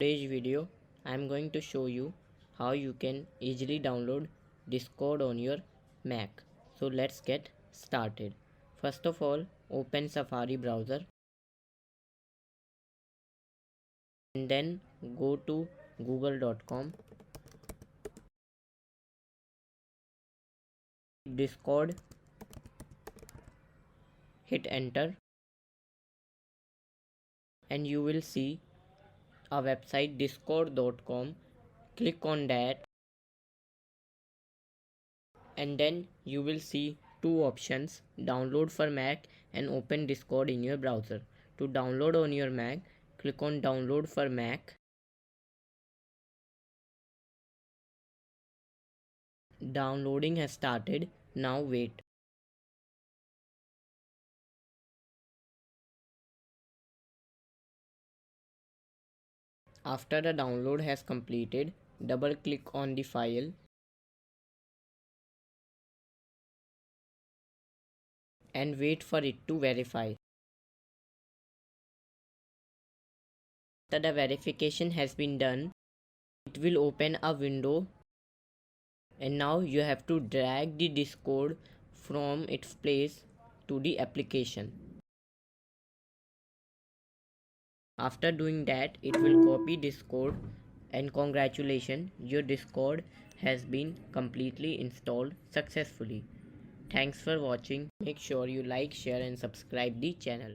Today's video I am going to show you how you can easily download Discord on your Mac. So let's get started. First of all, open Safari browser and then go to google.com. Discord, hit enter and you will see a website discord.com. Click on that and then you will see two options, download for Mac and open Discord in your browser. To download on your Mac, click on download for Mac. Downloading has started. Now wait. After the download has completed, double click on the file and wait for it to verify. After the verification has been done, it will open a window and now you have to drag the Discord from its place to the application. After doing that, it will copy Discord and congratulations, your Discord has been completely installed successfully. Thanks for watching. Make sure you like, share and subscribe the channel.